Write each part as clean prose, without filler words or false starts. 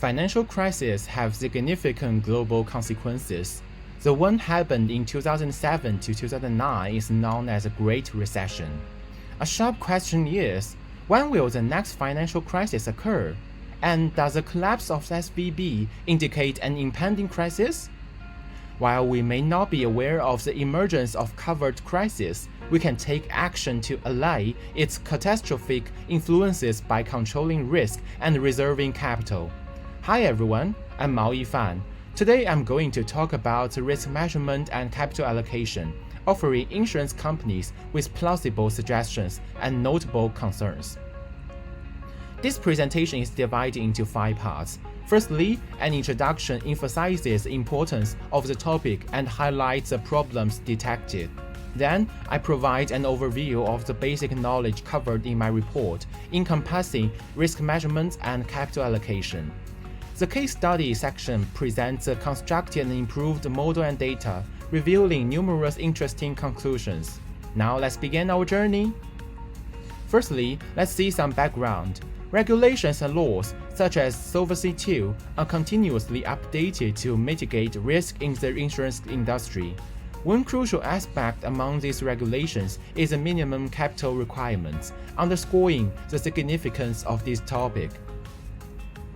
Financial crises have significant global consequences. The one happened in 2007 to 2009 is known as the Great Recession. A sharp question is, when will the next financial crisis occur? And does the collapse of SVB indicate an impending crisis? While we may not be aware of the emergence of covered crisis, we can take action to allay its catastrophic influences by controlling risk and reserving capital. Hi everyone, I'm Mao Yifan. Today I'm going to talk about risk measurement and capital allocation, offering insurance companies with plausible suggestions and notable concerns. This presentation is divided into 5 parts. Firstly, an introduction emphasizes the importance of the topic and highlights the problems detected. Then, I provide an overview of the basic knowledge covered in my report, encompassing risk measurement and capital allocation. The case study section presents a constructed and improved model and data, revealing numerous interesting conclusions. Now let's begin our journey. Firstly, let's see some background. Regulations and laws, such as Solvency II, are continuously updated to mitigate risk in the insurance industry. One crucial aspect among these regulations is the minimum capital requirements, underscoring the significance of this topic.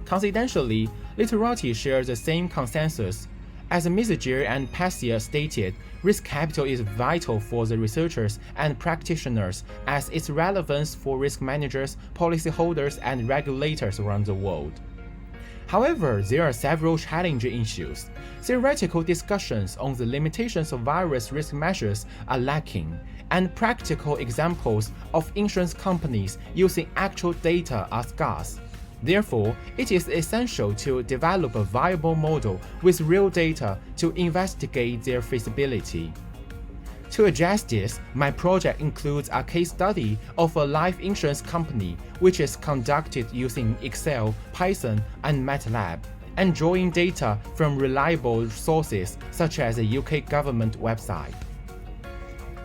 Coincidentally, literati share the same consensus. As Messinger and Passier stated, risk capital is vital for the researchers and practitioners as its relevance for risk managers, policyholders, and regulators around the world. However, there are several challenging issues. Theoretical discussions on the limitations of various risk measures are lacking, and practical examples of insurance companies using actual data are scarce. Therefore, it is essential to develop a viable model with real data to investigate their feasibility. To address this, my project includes a case study of a life insurance company which is conducted using Excel, Python, and MATLAB, and drawing data from reliable sources such as the UK government website.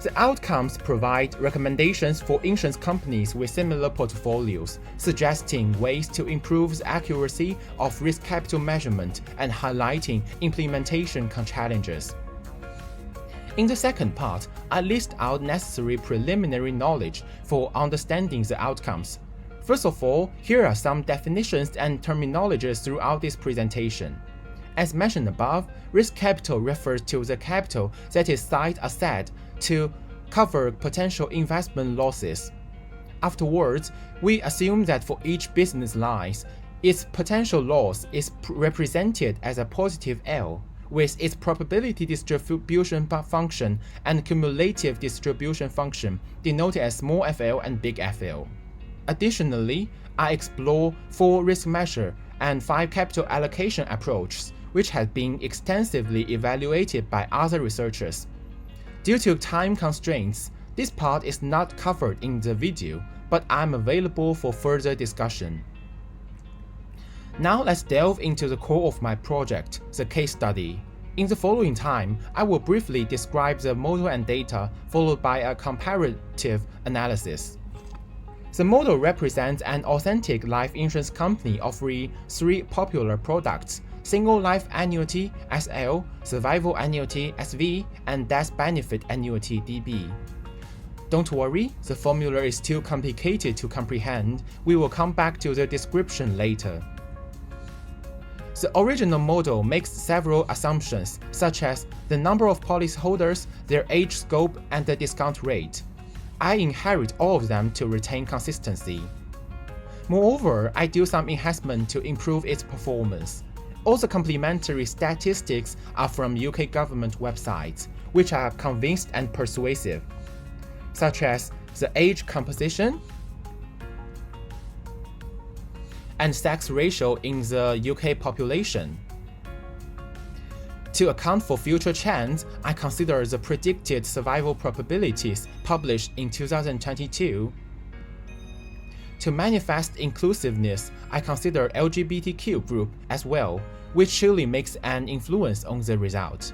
The outcomes provide recommendations for insurance companies with similar portfolios, suggesting ways to improve the accuracy of risk capital measurement and highlighting implementation challenges. In the second part, I list out necessary preliminary knowledge for understanding the outcomes. First of all, here are some definitions and terminologies throughout this presentation. As mentioned above, risk capital refers to the capital that is set aside to cover potential investment losses. Afterwards, we assume that for each business line, its potential loss is represented as a positive L, with its probability distribution function and cumulative distribution function denoted as small FL and big FL. Additionally, I explore 4 risk measure and 5 capital allocation approaches, which have been extensively evaluated by other researchers. Due to time constraints, this part is not covered in the video, but I'm available for further discussion. Now let's delve into the core of my project, the case study. In the following time, I will briefly describe the model and data, followed by a comparative analysis. The model represents an authentic life insurance company offering 3 popular products: Single Life Annuity (SL), Survival Annuity (SV), and Death Benefit Annuity (DB). Don't worry, the formula is too complicated to comprehend. We will come back to the description later. The original model makes several assumptions, such as the number of policyholders, their age scope, and the discount rate. I inherit all of them to retain consistency. Moreover, I do some enhancement to improve its performance. All the complementary statistics are from UK government websites, which are convinced and persuasive, such as the age composition and sex ratio in the UK population. To account for future trends, I consider the predicted survival probabilities published in 2022. To manifest inclusiveness, I consider LGBTQ group as well, which surely makes an influence on the result.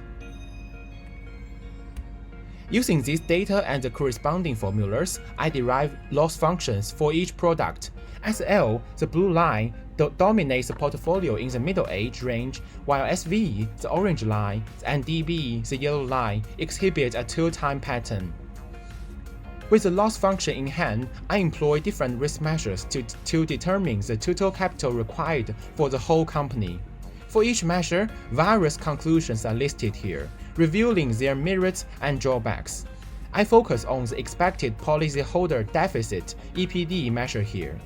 Using these data and the corresponding formulas, I derive loss functions for each product. SL, the blue line, dominates the portfolio in the middle age range, while SV, the orange line, and DB, the yellow line, exhibit a two-time pattern. With the loss function in hand, I employ different risk measures to determine the total capital required for the whole company. For each measure, various conclusions are listed here, revealing their merits and drawbacks. I focus on the expected policyholder deficit (EPD) measure here.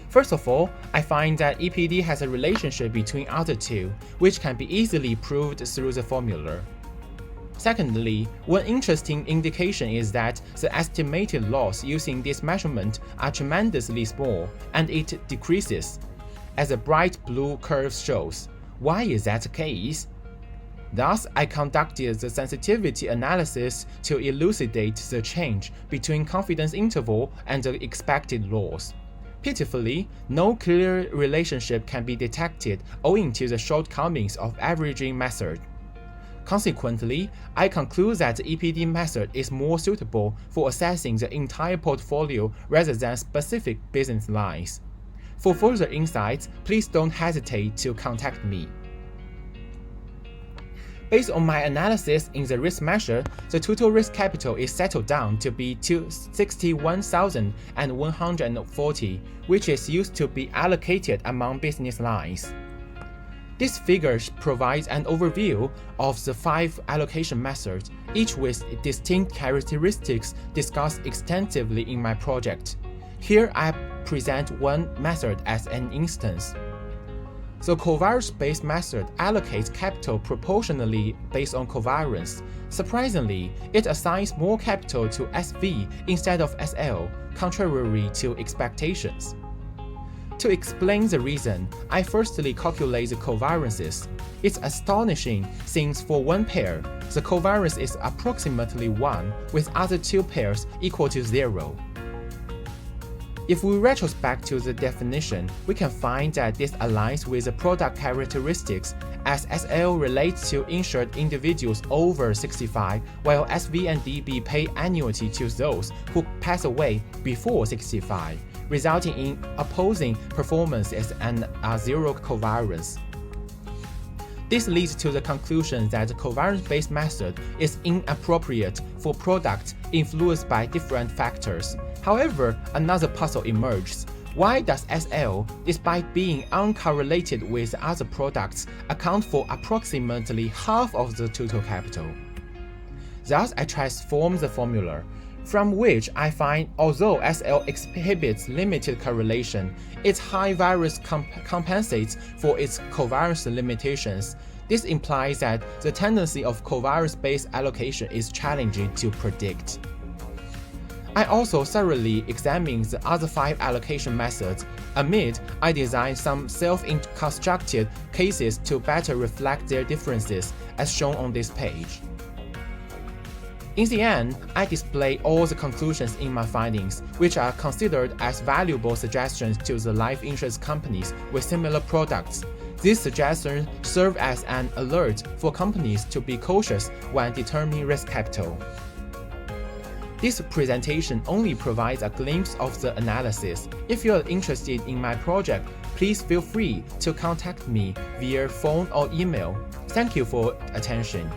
First of all, I find that EPD has a relationship between other two, which can be easily proved through the formula. Secondly, one interesting indication is that the estimated loss using this measurement are tremendously small, and it decreases, as the bright blue curve shows. Why is that the case? Thus, I conducted the sensitivity analysis to elucidate the change between confidence interval and the expected loss. Pitifully, no clear relationship can be detected owing to the shortcomings of averaging method. Consequently, I conclude that the EPD method is more suitable for assessing the entire portfolio rather than specific business lines. For further insights, please don't hesitate to contact me. Based on my analysis in the risk measure, the total risk capital is settled down to be 61,140, which is used to be allocated among business lines. This figure provides an overview of the 5 allocation methods, each with distinct characteristics discussed extensively in my project. Here I present one method as an instance. The covariance-based method allocates capital proportionally based on covariance. Surprisingly, it assigns more capital to SV instead of SL, contrary to expectations. To explain the reason, I firstly calculate the covariances. It's astonishing since for one pair, the covariance is approximately 1, with other 2 pairs equal to 0. If we retrospect to the definition, we can find that this aligns with the product characteristics, as SL relates to insured individuals over 65, while SV and DB pay annuity to those who pass away before 65, resulting in opposing performances and a zero covariance. This leads to the conclusion that the covariance-based method is inappropriate for products influenced by different factors. However, another puzzle emerges. Why does SL, despite being uncorrelated with other products, account for approximately half of the total capital? Thus, I transform the formula, from which I find although SL exhibits limited correlation, its high variance compensates for its covariance limitations. This implies that the tendency of covariance-based allocation is challenging to predict. I also thoroughly examined the other 5 allocation methods. Amid, I designed some self-constructed cases to better reflect their differences, as shown on this page. In the end, I display all the conclusions in my findings, which are considered as valuable suggestions to the life insurance companies with similar products. These suggestions serve as an alert for companies to be cautious when determining risk capital. This presentation only provides a glimpse of the analysis. If you are interested in my project, please feel free to contact me via phone or email. Thank you for attention.